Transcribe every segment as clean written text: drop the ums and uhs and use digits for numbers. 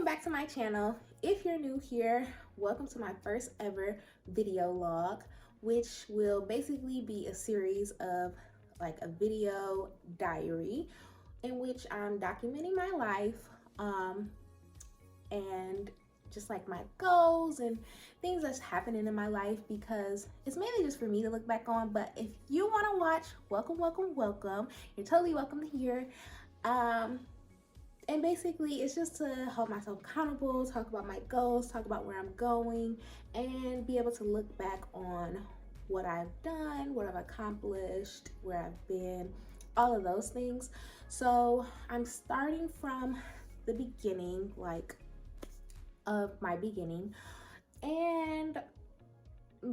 back to my channel. If you're new here, welcome to my first ever video log, which will basically be a series of like a video diary in which I'm documenting my life and just like my goals and things that's happening in my life, because it's mainly just for me to look back on. But if you want to watch, welcome. You're totally welcome here. And basically it's just to hold myself accountable, talk about my goals, talk about where I'm going, and be able to look back on what I've done, what I've accomplished, where I've been, all of those things. So I'm starting from the beginning, like of my beginning, and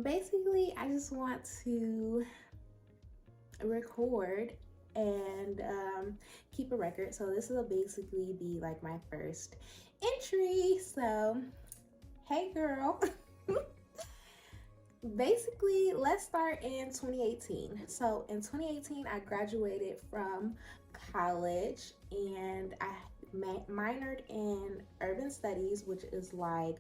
basically I just want to record and keep a record. So this will basically be like my first entry. So hey girl. Basically, let's start in 2018. So in 2018 I graduated from college and I minored in urban studies, which is like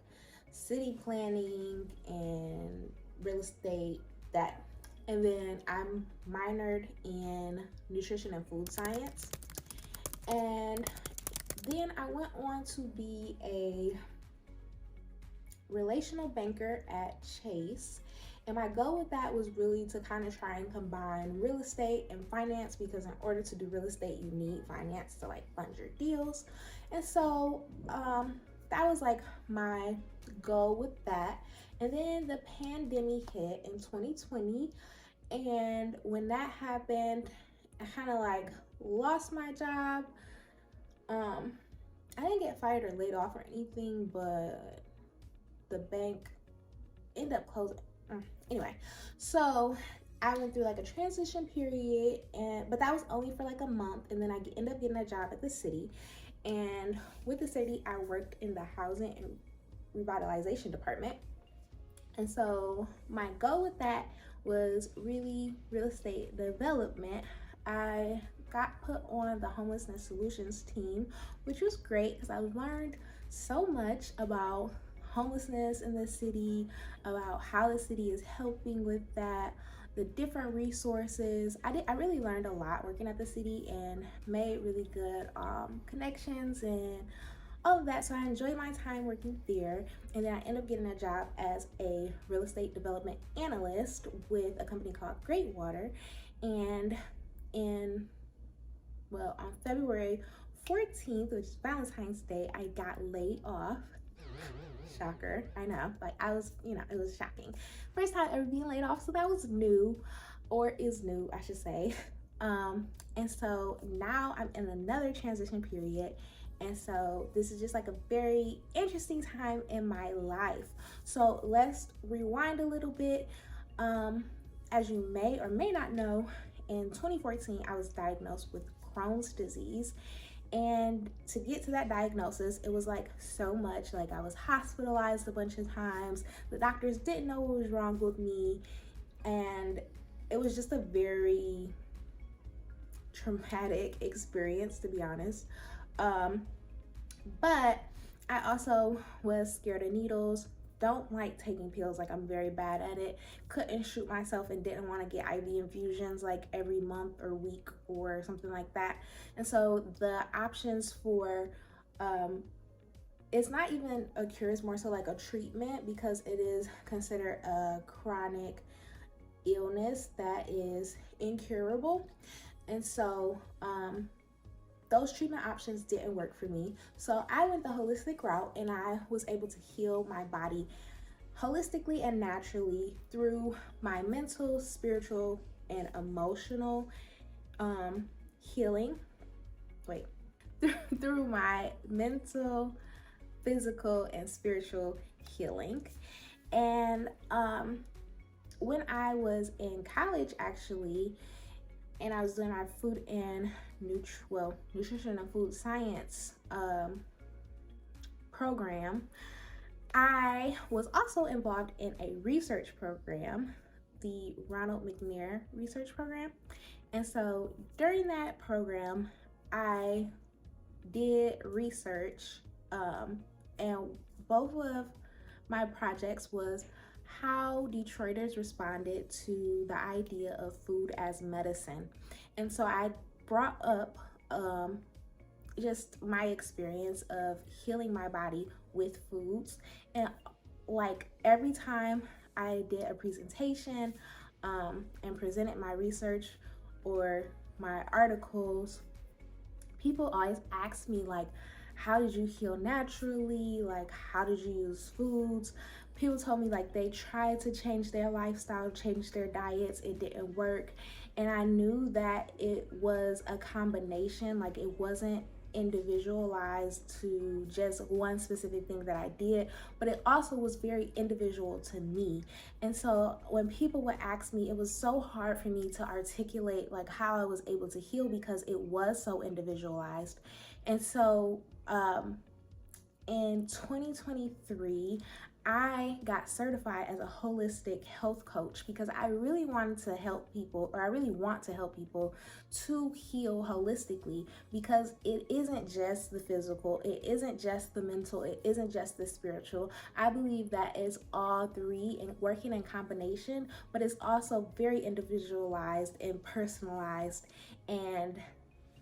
city planning and real estate, that. And then I'm minored in nutrition and food science. And then I went on to be a relational banker at Chase. And my goal with that was really to kind of try and combine real estate and finance, because in order to do real estate, you need finance to like fund your deals. And so that was like my goal with that. And then the pandemic hit in 2020. And when that happened, I kind of like lost my job. I didn't get fired or laid off or anything, but the bank ended up closing. Anyway, so I went through like a transition period, but that was only for like a month. And then I ended up getting a job at the city. And with the city, I worked in the housing and revitalization department. And so my goal with that was really real estate development. I got put on the homelessness solutions team, which was great because I learned so much about homelessness in the city, about how the city is helping with that, the different resources. I really learned a lot working at the city and made really good connections and all of that. So I enjoyed my time working there. And then I ended up getting a job as a real estate development analyst with a company called Greatwater. And on February 14th, which is Valentine's Day, I got laid off. Shocker, I know. Like I was, it was shocking. First time ever being laid off, so that was new, or is new, I should say. And so now I'm in another transition period. And so this is just like a very interesting time in my life. So let's rewind a little bit. As you may or may not know, in 2014, I was diagnosed with Crohn's disease. And to get to that diagnosis, it was like so much. Like I was hospitalized a bunch of times. The doctors didn't know what was wrong with me. And it was just a very traumatic experience, to be honest. But I also was scared of needles. Don't like taking pills. Like I'm very bad at it. Couldn't shoot myself and didn't want to get IV infusions like every month or week or something like that. And so the options for it's not even a cure, it's more so like a treatment, because it is considered a chronic illness that is incurable. And so those treatment options didn't work for me. So I went the holistic route, and I was able to heal my body holistically and naturally through my mental, spiritual, and emotional healing. Through my mental, physical, and spiritual healing. And when I was in college, actually, and I was doing my food and nutrition and food science program, I was also involved in a research program, the Ronald McNair Research Program. And so during that program, I did research And both of my projects was how Detroiters responded to the idea of food as medicine. And so I brought up just my experience of healing my body with foods. And like every time I did a presentation and presented my research or my articles, people always ask me like, how did you heal naturally? Like, how did you use foods? People told me like they tried to change their lifestyle, change their diets, it didn't work. And I knew that it was a combination, like it wasn't individualized to just one specific thing that I did, but it also was very individual to me. And so when people would ask me, it was so hard for me to articulate like how I was able to heal because it was so individualized. And so in 2023, I got certified as a holistic health coach because I really wanted to help people, or I really want to help people to heal holistically, because it isn't just the physical, it isn't just the mental, it isn't just the spiritual. I believe that it's all three and working in combination, but it's also very individualized and personalized and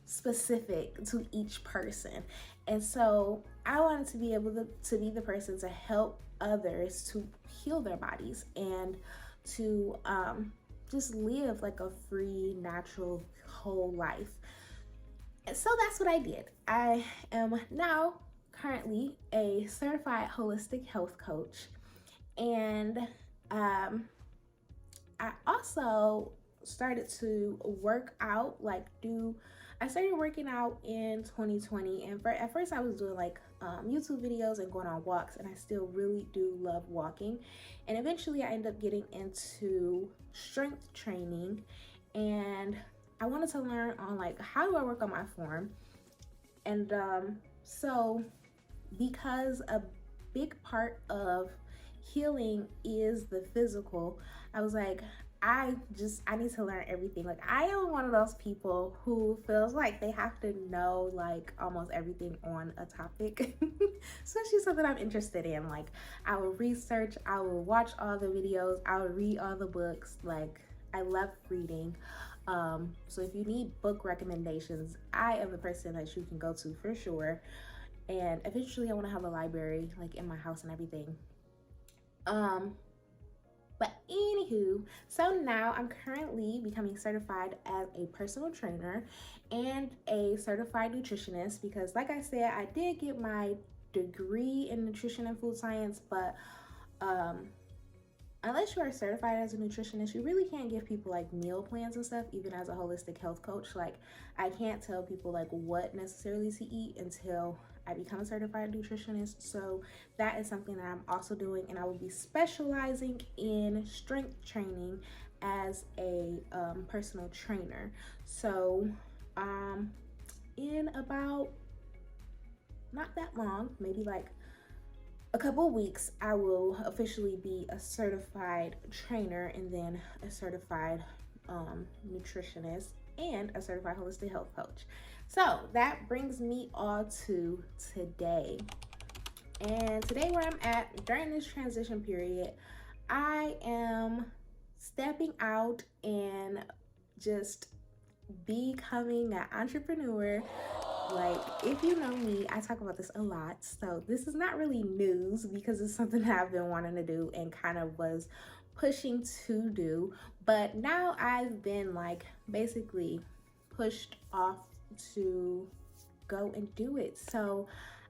specific to each person. And so I wanted to be able to be the person to help others to heal their bodies and to just live like a free, natural, whole life. And so that's what I did. I am now currently a certified holistic health coach. And I also started to work out, I started working out in 2020. And at first I was doing like YouTube videos and going on walks, and I still really do love walking. And eventually I ended up getting into strength training, and I wanted to learn on like, how do I work on my form? And so because a big part of healing is the physical, I was like, I need to learn everything. Like, I am one of those people who feels like they have to know like almost everything on a topic, especially something I'm interested in. Like, I will research, I will watch all the videos, I will read all the books. Like, I love reading. So if you need book recommendations, I am the person that you can go to for sure. And eventually I want to have a library like in my house and everything. But anywho, so now I'm currently becoming certified as a personal trainer and a certified nutritionist, because like I said, I did get my degree in nutrition and food science, but unless you are certified as a nutritionist, you really can't give people like meal plans and stuff. Even as a holistic health coach, like I can't tell people like what necessarily to eat until I become a certified nutritionist. So that is something that I'm also doing, and I will be specializing in strength training as a personal trainer. So in about not that long, maybe like a couple of weeks, I will officially be a certified trainer and then a certified nutritionist and a certified holistic health coach. So that brings me all to today. And today, where I'm at during this transition period, I am stepping out and just becoming an entrepreneur. Like, if you know me, I talk about this a lot, so this is not really news because it's something that I've been wanting to do and kind of was pushing to do, but now I've been like basically pushed off to go and do it. So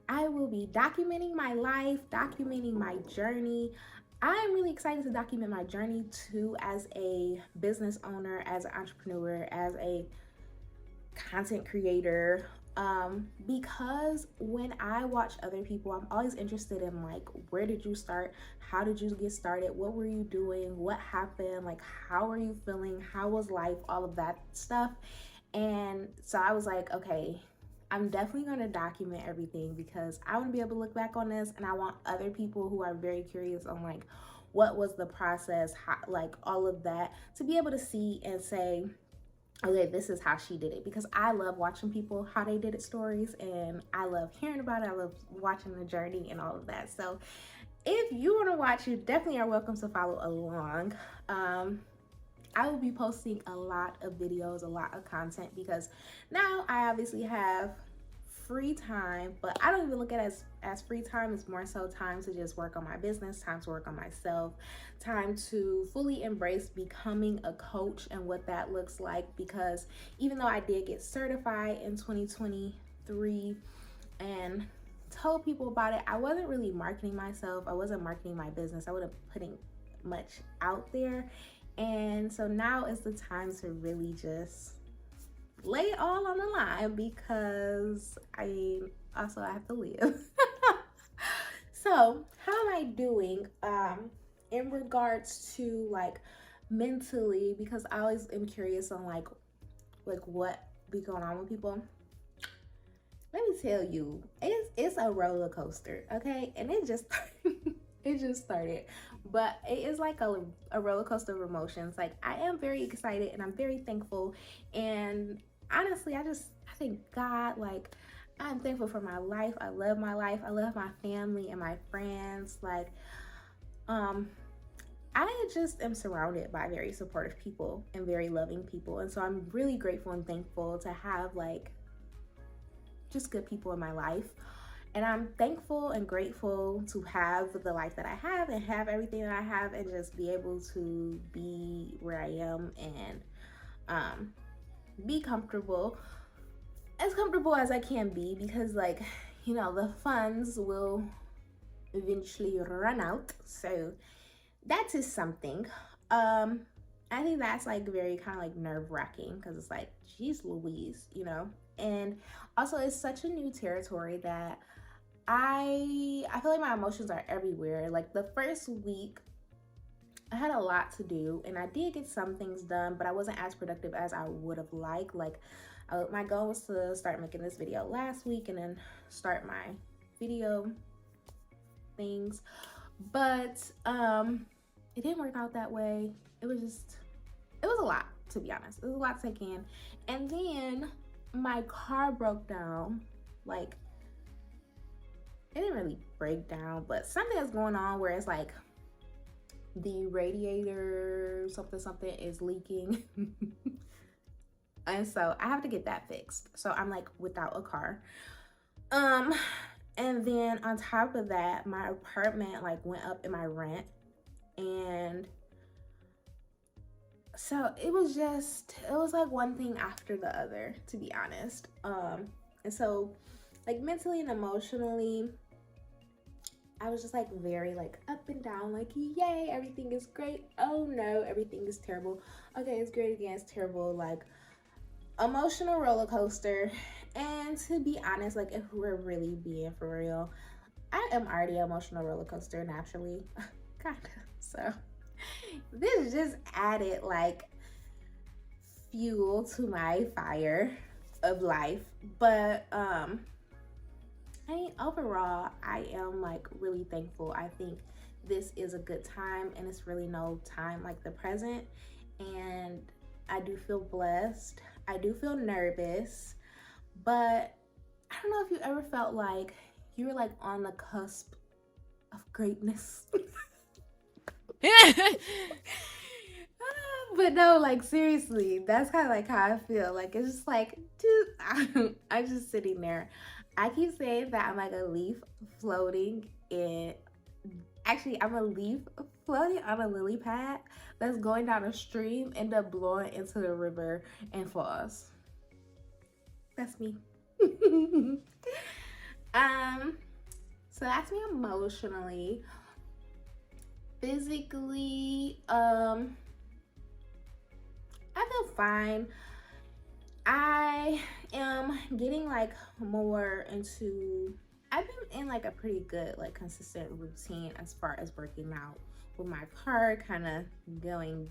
I will be documenting my life, documenting my journey. I'm really excited to document my journey too, as a business owner, as an entrepreneur, as a content creator, because when I watch other people, I'm always interested in like, where did you start? How did you get started? What were you doing? What happened? Like, how are you feeling? How was life? All of that stuff. And so I was like, okay, I'm definitely going to document everything because I want to be able to look back on this, and I want other people who are very curious on like, what was the process, how, like all of that, to be able to see and say, okay, this is how she did it, because I love watching people how they did it stories, and I love hearing about it. I love watching the journey and all of that. So if you want to watch, you definitely are welcome to follow along. I will be posting a lot of videos, a lot of content, because now I obviously have free time, but I don't even look at it as free time. It's more so time to just work on my business, time to work on myself, time to fully embrace becoming a coach and what that looks like. Because even though I did get certified in 2023 and told people about it, I wasn't really marketing myself. I wasn't marketing my business. I wasn't putting much out there. And so now is the time to really just lay it all on the line, because I have to live. So how am I doing in regards to like mentally, because I always am curious on like what be going on with people. Let me tell you, it's a roller coaster, okay? And it just it just started, but it is like a roller coaster of emotions. Like, I am very excited and I'm very thankful, and honestly, I thank God. Like, I'm thankful for my life. I love my life. I love my family and my friends. Like, I just am surrounded by very supportive people and very loving people, and so I'm really grateful and thankful to have like just good people in my life. And I'm thankful and grateful to have the life that I have and have everything that I have, and just be able to be where I am and be comfortable as I can be, because like, you know, the funds will eventually run out. So that is something. I think that's like very kind of like nerve-wracking, because it's like, geez Louise, you know. And also, it's such a new territory that I feel like my emotions are everywhere. Like, the first week I had a lot to do, and I did get some things done, but I wasn't as productive as I would have liked. Like, my goal was to start making this video last week and then start my video things, but it didn't work out that way. It was a lot, to be honest. It was a lot to take in. And then my car broke down. Like, it didn't really break down, but something is going on where it's like the radiator something is leaking. And so I have to get that fixed. So I'm like without a car. And then on top of that, my apartment like went up in my rent, and so it was like one thing after the other, to be honest. And so like mentally and emotionally, I was just like very like up and down, like, yay, everything is great. Oh no, everything is terrible. Okay, it's great again, it's terrible. Like, emotional roller coaster. And to be honest, like, if we're really being for real, I am already an emotional roller coaster naturally. Kinda. So this just added like fuel to my fire of life. But I mean, overall, I am like really thankful. I think this is a good time, and it's really no time like the present. And I do feel blessed. I do feel nervous, but I don't know if you ever felt like you were like on the cusp of greatness. But no, like, seriously, that's kind of like how I feel. Like, it's just like, dude, I'm just sitting there. I keep saying that I'm like a leaf floating in, actually, I'm a leaf floating on a lily pad that's going down a stream, end up blowing into the river and falls. That's me. So that's me emotionally. Physically, I feel fine. I am getting like more into, I've been in like a pretty good like consistent routine as far as working out. With my car kind of going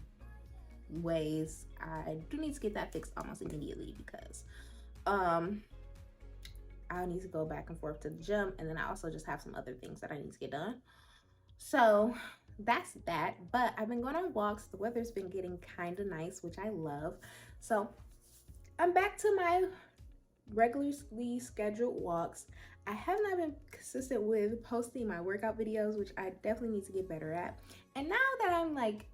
ways, I do need to get that fixed almost immediately, because I need to go back and forth to the gym, and then I also just have some other things that I need to get done. So that's that. But I've been going on walks. The weather's been getting kind of nice, which I love. So I'm back to my regularly scheduled walks. I have not been consistent with posting my workout videos, which I definitely need to get better at. And now that I'm like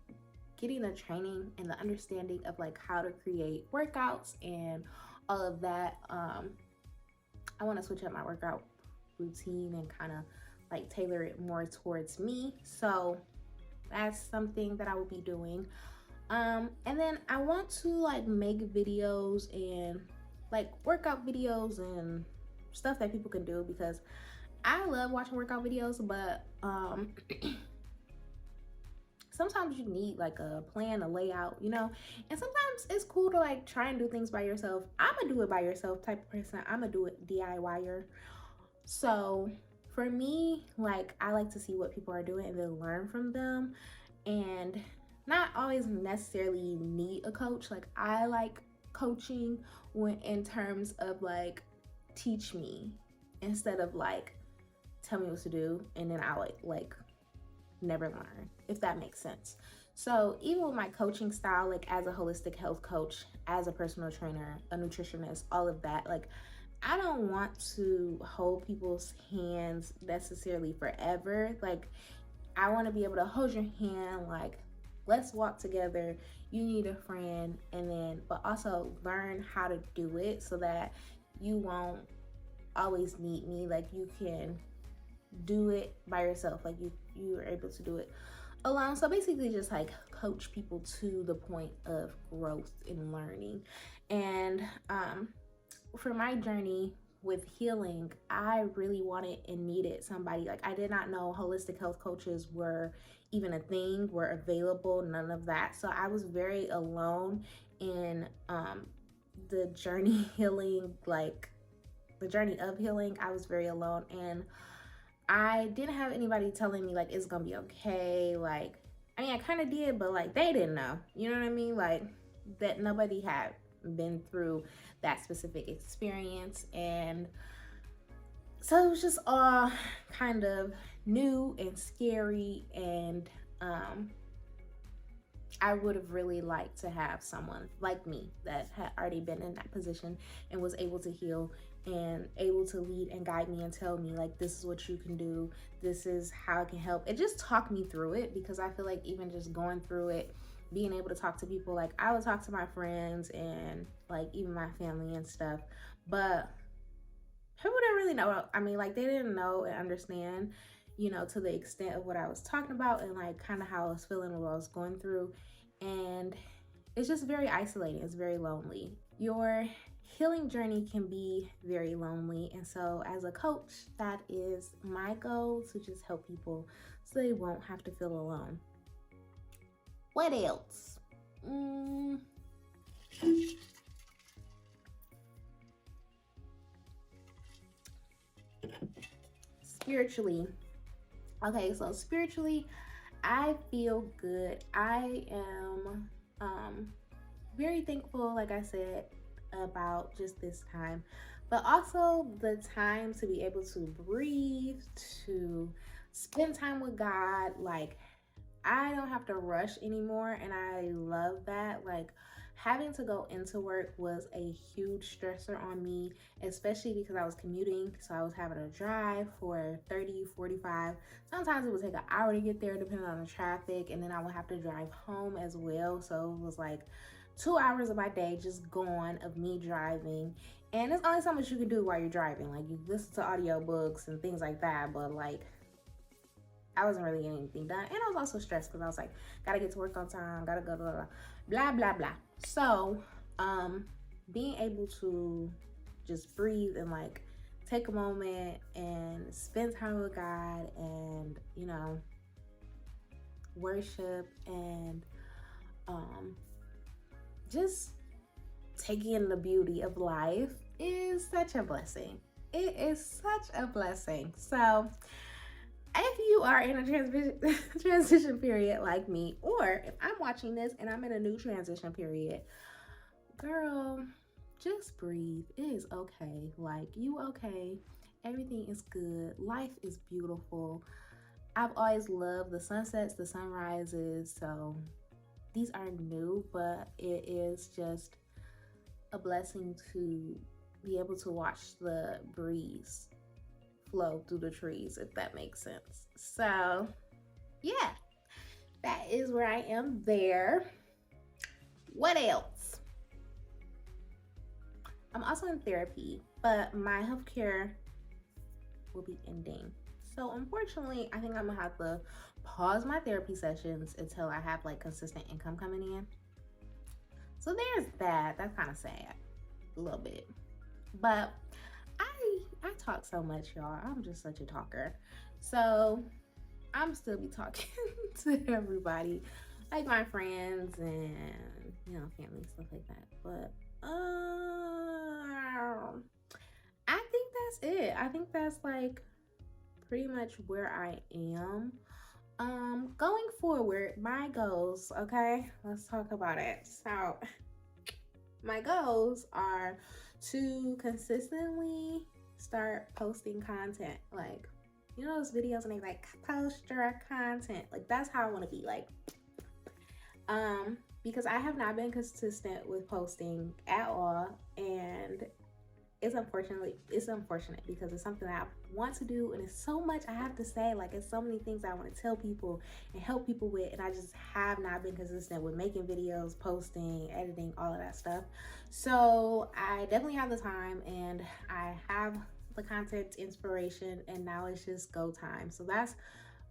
getting the training and the understanding of like how to create workouts and all of that, I want to switch up my workout routine and kind of like tailor it more towards me. So that's something that I will be doing. And then I want to like make videos and like workout videos and stuff that people can do, because I love watching workout videos, but sometimes you need like a plan, a layout, you know, and sometimes it's cool to like try and do things by yourself. I'm a do it by yourself type of person. I'm a do it DIYer. So for me, like I like to see what people are doing and then learn from them, and not always necessarily need a coach. Like I like coaching when in terms of like teach me instead of like tell me what to do and then I like never learn, if that makes sense. So even with my coaching style, like as a holistic health coach, as a personal trainer, a nutritionist, all of that, like I don't want to hold people's hands necessarily forever. Like I want to be able to hold your hand, like let's walk together, you need a friend, and then but also learn how to do it so that you won't always need me. Like you can do it by yourself, like you are able to do it alone. So basically just like coach people to the point of growth and learning. And for my journey with healing, I really wanted and needed somebody. Like I did not know holistic health coaches were even a thing, were available, none of that. So I was very alone in the journey healing, like the journey of healing. I was very alone, and I didn't have anybody telling me like it's gonna be okay. Like, I mean, I kind of did, but like they didn't know. You know what I mean? Like that nobody had been through that specific experience, and so it was just all kind of new and scary. And I would have really liked to have someone like me that had already been in that position and was able to heal and able to lead and guide me and tell me like this is what you can do, this is how it can help, and just talk me through it. Because I feel like even just going through it, being able to talk to people, like I would talk to my friends and like even my family and stuff, but people didn't really know. I mean, like they didn't know and understand, you know, to the extent of what I was talking about and like kind of how I was feeling and what I was going through. And it's just very isolating. It's very lonely. Your healing journey can be very lonely. And so as a coach, that is my goal, to just help people so they won't have to feel alone. What else? Spiritually. Okay, so spiritually, I feel good. I am very thankful, like I said, about just this time, but also the time to be able to breathe, to spend time with God. Like I don't have to rush anymore, and I love that. Like having to go into work was a huge stressor on me, especially because I was commuting. So I was having to drive for 30, 45. Sometimes it would take an hour to get there depending on the traffic, and then I would have to drive home as well. So it was like 2 hours of my day just gone of me driving. And there's only so much you can do while you're driving. Like you listen to audiobooks and things like that, but like I wasn't really getting anything done. And I was also stressed because I was like, gotta get to work on time, gotta go, blah, blah, blah, blah, blah. So, being able to just breathe and like take a moment and spend time with God and, you know, worship and just taking in the beauty of life is such a blessing. It is such a blessing. So, if you are in a transition period like me, or if I'm watching this and I'm in a new transition period, girl, just breathe. It is okay. Like, you okay. Everything is good. Life is beautiful. I've always loved the sunsets, the sunrises. So these are new, but it is just a blessing to be able to watch the breeze flow through the trees, if that makes sense. So, yeah, that is where I am there. What else? I'm also in therapy, but my healthcare will be ending. So unfortunately, I think I'm gonna have to pause my therapy sessions until I have like consistent income coming in. So there's that. That's kind of sad, a little bit. But I talk so much, y'all. I'm just such a talker. So I'm still be talking to everybody, like my friends and family, stuff like that. But I think that's it. I think that's like pretty much where I am. Going forward, my goals, okay? Let's talk about it. So, my goals are to consistently start posting content. Like, those videos and they like post your content. Like, that's how I want to be. Like, because I have not been consistent with posting at all, and it's unfortunate because it's something that I want to do, and it's so much I have to say. Like, it's so many things I want to tell people and help people with, and I just have not been consistent with making videos, posting, editing, all of that stuff. So I definitely have the time, and I have the content, inspiration, and now it's just go time. So that's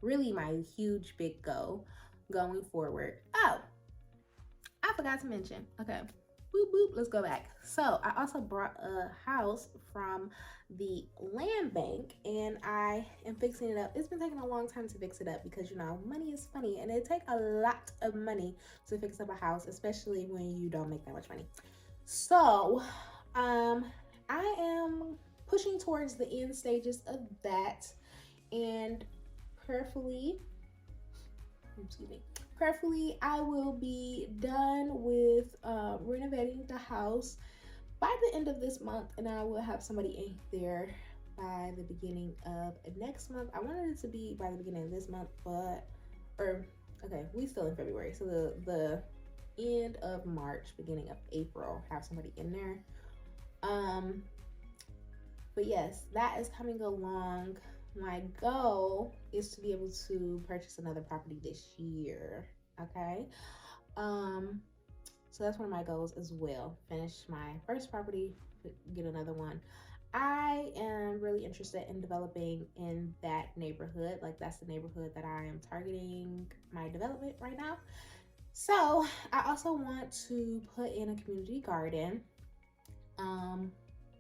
really my huge big goal going forward. Oh, I forgot to mention. Okay. Boop, boop, let's go back. So I also brought a house from the land bank, and I am fixing it up. It's been taking a long time to fix it up because money is funny, and it takes a lot of money to fix up a house, especially when you don't make that much money. So I am pushing towards the end stages of that, and prayerfully, I will be done with renovating the house by the end of this month, and I will have somebody in there by the beginning of next month. I wanted it to be by the beginning of this month, we still in February, so the end of March, beginning of April, have somebody in there. But yes, that is coming along. My goal is to be able to purchase another property this year. Okay. So that's one of my goals as well. Finish my first property, get another one. I am really interested in developing in that neighborhood. Like, that's the neighborhood that I am targeting my development right now. So I also want to put in a community garden.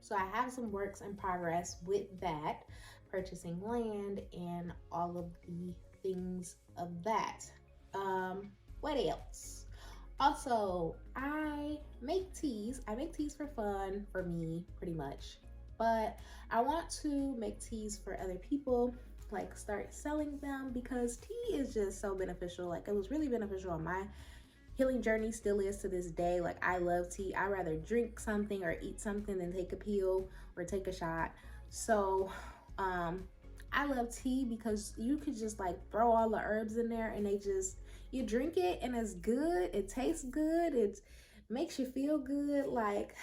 So I have some works in progress with that, purchasing land and all of the things of that. What else? Also, I make teas. I make teas for fun, for me, pretty much. But I want to make teas for other people, like start selling them, because tea is just so beneficial. Like, it was really beneficial on my healing journey, still is to this day. Like, I love tea. I rather drink something or eat something than take a pill or take a shot. So I love tea because you could just like throw all the herbs in there, and you drink it and it's good. It tastes good. It makes you feel good. Like,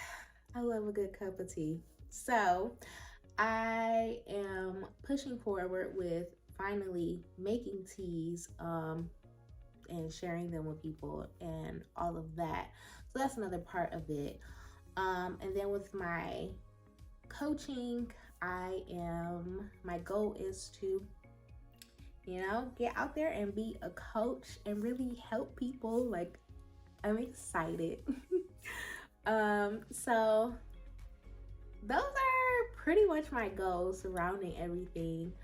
I love a good cup of tea. So I am pushing forward with finally making teas and sharing them with people and all of that. So that's another part of it. And then with my coaching, my goal is to, get out there and be a coach and really help people. Like, I'm excited. So those are pretty much my goals surrounding everything.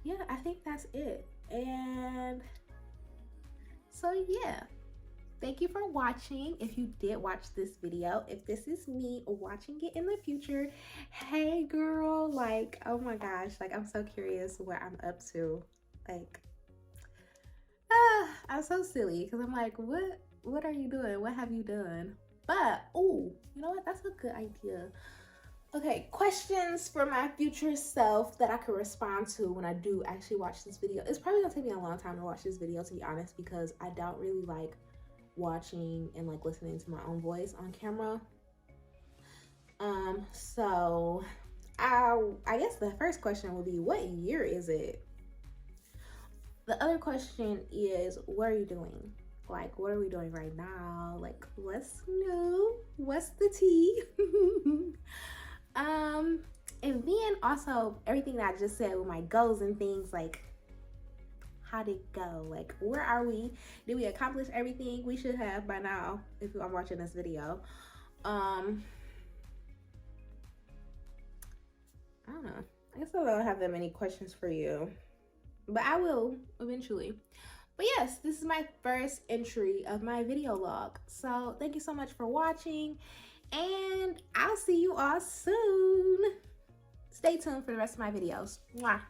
Yeah, I think that's it. And so yeah, thank you for watching. If you did watch this video, if this is me watching it in the future, hey girl, like, oh my gosh, like, I'm so curious what I'm up to. Like, I'm so silly because I'm like, what are you doing? What have you done? But oh, you know what? That's a good idea. Okay, questions for my future self that I could respond to when I do actually watch this video. It's probably gonna take me a long time to watch this video, to be honest, because I don't really like watching and like listening to my own voice on camera. So I guess the first question would be, what year is it? The other question is, what are you doing? Like, what are we doing right now? Like, what's new? What's the tea? And then also everything that I just said with my goals and things, like, how did it go? Like, where are we? Did we accomplish everything we should have by now if I'm watching this video? I don't know. I guess I don't have that many questions for you, but I will eventually. But yes, this is my first entry of my video log. So thank you so much for watching, and I'll see you all soon. Stay tuned for the rest of my videos. Mwah.